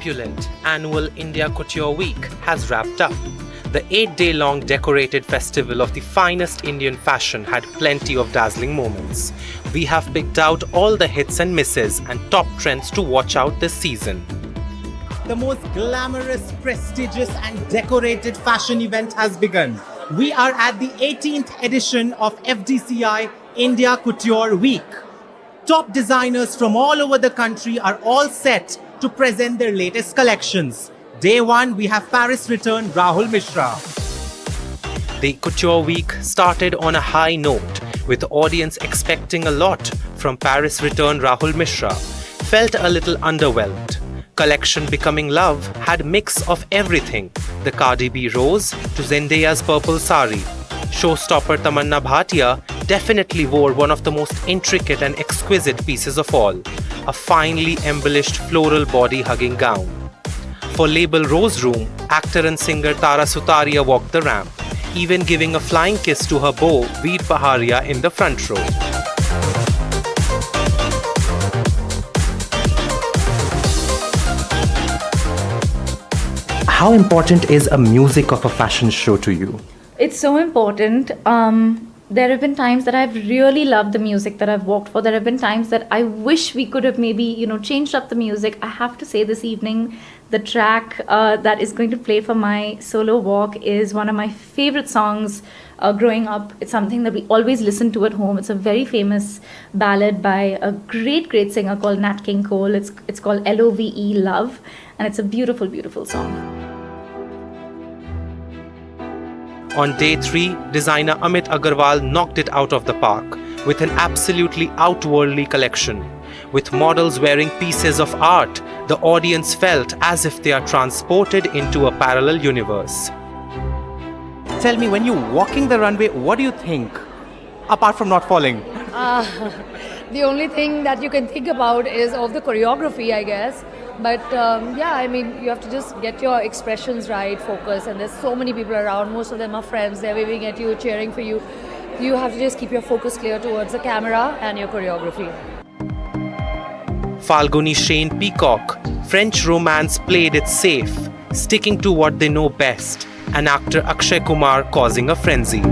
opulent annual India Couture Week has wrapped up. The 8-day-long decorated festival of the finest Indian fashion had plenty of dazzling moments. We have picked out all the hits and misses and top trends to watch out this season. The most glamorous, prestigious and decorated fashion event has begun. We are at the 18th edition of FDCI India Couture Week. Top designers from all over the country are all set to present their latest collections. Day one, we have Paris return Rahul Mishra. The Couture Week started on a high note, with the audience expecting a lot from Paris return Rahul Mishra. Felt a little underwhelmed. Collection Becoming Love had mix of everything. The Cardi B Rose to Zendaya's purple sari. Showstopper Tamanna Bhatia definitely wore one of the most intricate and exquisite pieces of all, a finely embellished floral body-hugging gown. For label Rose Room, actor and singer Tara Sutaria walked the ramp, even giving a flying kiss to her beau Veer Paharia in the front row. How important is a music of a fashion show to you? It's so important. There have been times that I've really loved the music that I've walked for. There have been times that I wish we could have maybe, changed up the music. I have to say this evening, the track that is going to play for my solo walk is one of my favorite songs growing up. It's something that we always listen to at home. It's a very famous ballad by a great, great singer called Nat King Cole. It's called Love, Love, and it's a beautiful, beautiful song. On day 3, designer Amit Agarwal knocked it out of the park with an absolutely outworldly collection. With models wearing pieces of art, the audience felt as if they are transported into a parallel universe. Tell me, when you're walking the runway, what do you think? Apart from not falling. The only thing that you can think about is of the choreography, I guess. But you have to just get your expressions right, focus, and there's so many people around. Most of them are friends. They're waving at you, cheering for you. You have to just keep your focus clear towards the camera and your choreography. Falguni Shane Peacock, French romance played it safe, sticking to what they know best, and actor Akshay Kumar causing a frenzy.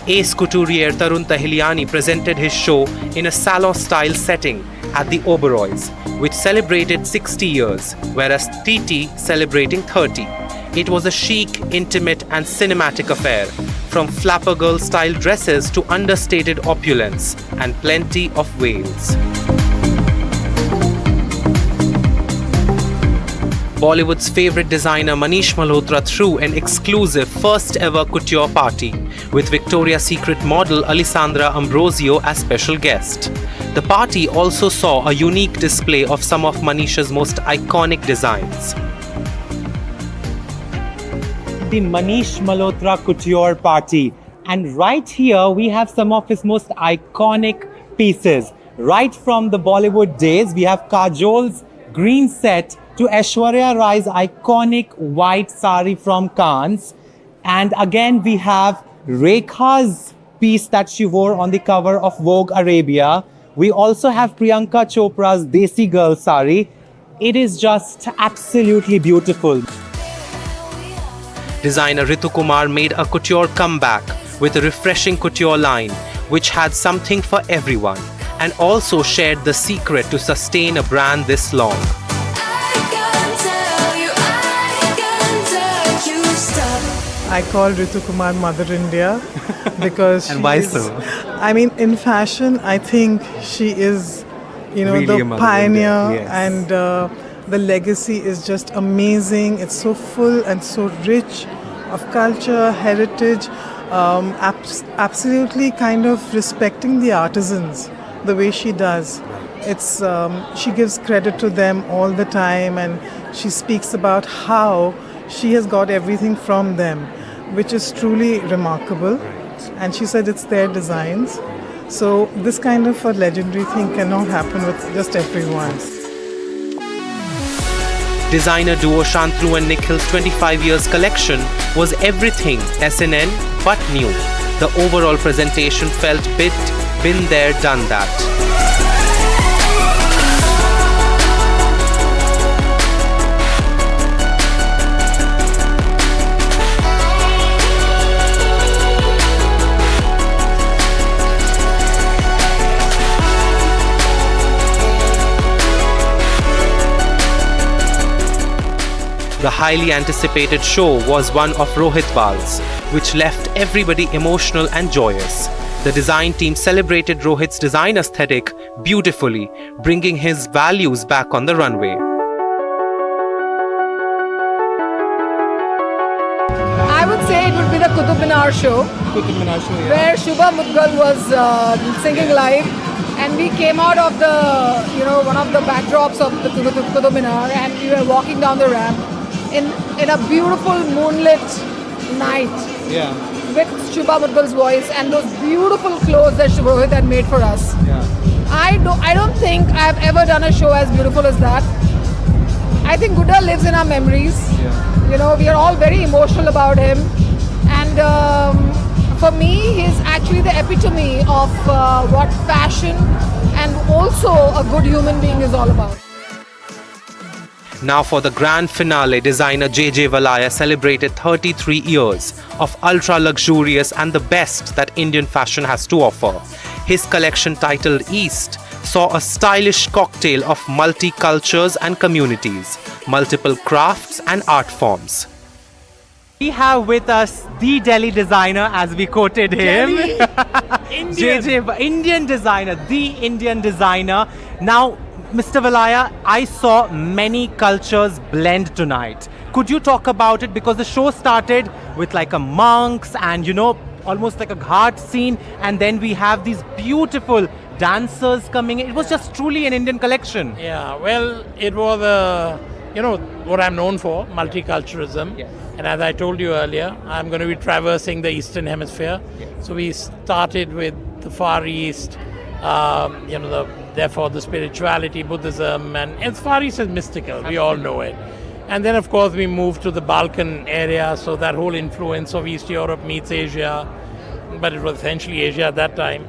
Ace couturier Tarun Tahiliani presented his show in a salon-style setting at the Oberoi's, which celebrated 60 years, whereas TT celebrating 30. It was a chic, intimate and cinematic affair, from flapper girl-style dresses to understated opulence and plenty of veils. Bollywood's favorite designer Manish Malhotra threw an exclusive first-ever couture party, with Victoria's Secret model Alessandra Ambrosio as special guest. The party also saw a unique display of some of Manish's most iconic designs. The Manish Malhotra Couture Party. And right here, we have some of his most iconic pieces. Right from the Bollywood days, we have Kajol's green set to Aishwarya Rai's iconic white sari from Cannes. And again, we have Rekha's piece that she wore on the cover of Vogue Arabia. We also have Priyanka Chopra's Desi Girl sari. It is just absolutely beautiful. Designer Ritu Kumar made a couture comeback with a refreshing couture line, which had something for everyone, and also shared the secret to sustain a brand this long. I call Ritu Kumar Mother India because And why so? In fashion, I think she is, Really a the Mother pioneer, India, yes. and the legacy is just amazing. It's so full and so rich of culture, heritage, absolutely kind of respecting the artisans the way she does. It's she gives credit to them all the time, and she speaks about how she has got everything from them, which is truly remarkable. And she said it's their designs. So this kind of a legendary thing cannot happen with just everyone. Designer duo Shantnu and Nikhil's 25 years collection was everything SNN but new. The overall presentation felt been there, done that. The highly anticipated show was one of Rohit Bal's, which left everybody emotional and joyous. The design team celebrated Rohit's design aesthetic beautifully, bringing his values back on the runway. I would say it would be the Qutub Minar show. Where Shubha Mudgal was singing live, and we came out of the, one of the backdrops of the Qutub Minar, and we were walking down the ramp in a beautiful moonlit night. Yeah. With Shubha Mudgal's voice and those beautiful clothes that Rohit had made for us. Yeah. I don't think I've ever done a show as beautiful as that. I think Guda lives in our memories. Yeah. We are all very emotional about him, and for me, he's actually the epitome of what fashion and also a good human being is all about. Now for the grand finale, designer JJ Valaya celebrated 33 years of ultra-luxurious and the best that Indian fashion has to offer. His collection titled East saw a stylish cocktail of multi-cultures and communities, multiple crafts and art forms. We have with us the Delhi designer, as we quoted him. JJ, Indian designer, the Indian designer. Now, Mr. Valaya, I saw many cultures blend tonight. Could you talk about it? Because the show started with like a monks and, almost like a ghat scene. And then we have these beautiful dancers coming in. It was just truly an Indian collection. Yeah, well, it was, what I'm known for, multiculturalism. Yes. And as I told you earlier, I'm going to be traversing the Eastern Hemisphere. Yes. So we started with the Far East, therefore the spirituality, Buddhism, and Far East is mystical, we all know it. And then of course we moved to the Balkan area, so that whole influence of East Europe meets Asia, but it was essentially Asia at that time.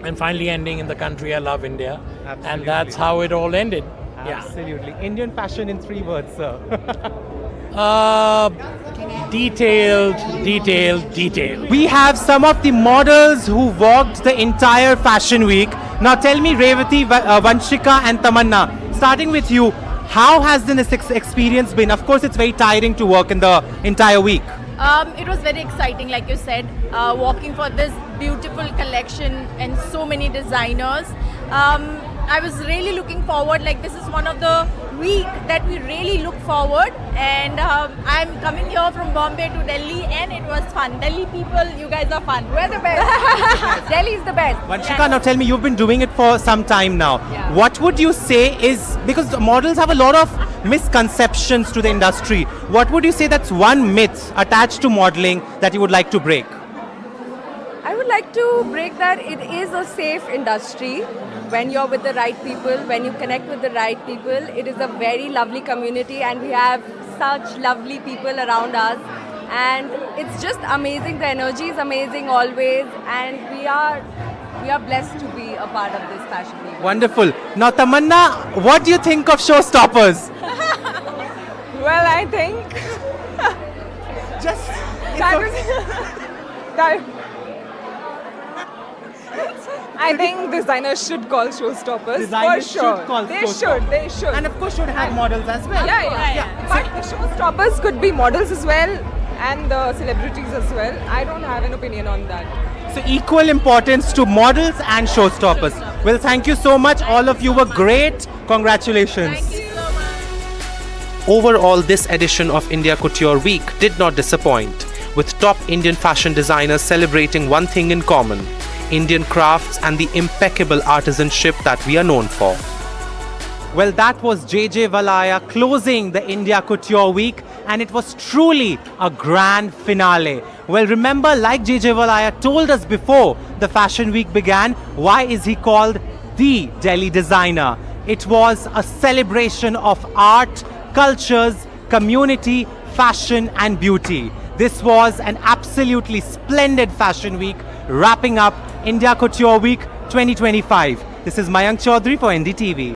And finally ending in the country I love, India. Absolutely. And that's how it all ended. Absolutely. Indian fashion in 3 words, sir. Detailed. We have some of the models who walked the entire fashion week. Now tell me, Revati, Vanshika and Tamanna, starting with you, how has this experience been? Of course, it's very tiring to work in the entire week. It was very exciting, like you said, walking for this beautiful collection and so many designers. I was really looking forward, like this is one of the week that we really look forward, and I'm coming here from Bombay to Delhi and it was fun. Delhi people, you guys are fun. We're the best. Delhi is the best. Vanshika, now tell me, you've been doing it for some time now. Yeah. What would you say is, because the models have a lot of misconceptions to the industry, what would you say that's one myth attached to modeling that you would like to break? I would like to break that it is a safe industry when you're with the right people, when you connect with the right people. It is a very lovely community and we have such lovely people around us, and it's just amazing. The energy is amazing always, and we are blessed to be a part of this fashion week. Wonderful. Now Tamanna, what do you think of showstoppers? Well, I think Just I think designers should call showstoppers. Designers for sure. should call They showstoppers. They should. And of course should have models as well. Yeah. But the showstoppers could be models as well and the celebrities as well. I don't have an opinion on that. So equal importance to models and showstoppers. Well, thank you so much. All of you were great. Congratulations. Thank you so much. Overall, this edition of India Couture Week did not disappoint, with top Indian fashion designers celebrating one thing in common: Indian crafts and the impeccable artisanship that we are known for. Well, that was JJ Valaya closing the India Couture Week, and it was truly a grand finale. Well, remember, like JJ Valaya told us before the fashion week began, why is he called the Delhi designer? It was a celebration of art, cultures, community, fashion and beauty. This was an absolutely splendid fashion week, wrapping up India Couture Week 2025. This is Mayank Choudhary for NDTV.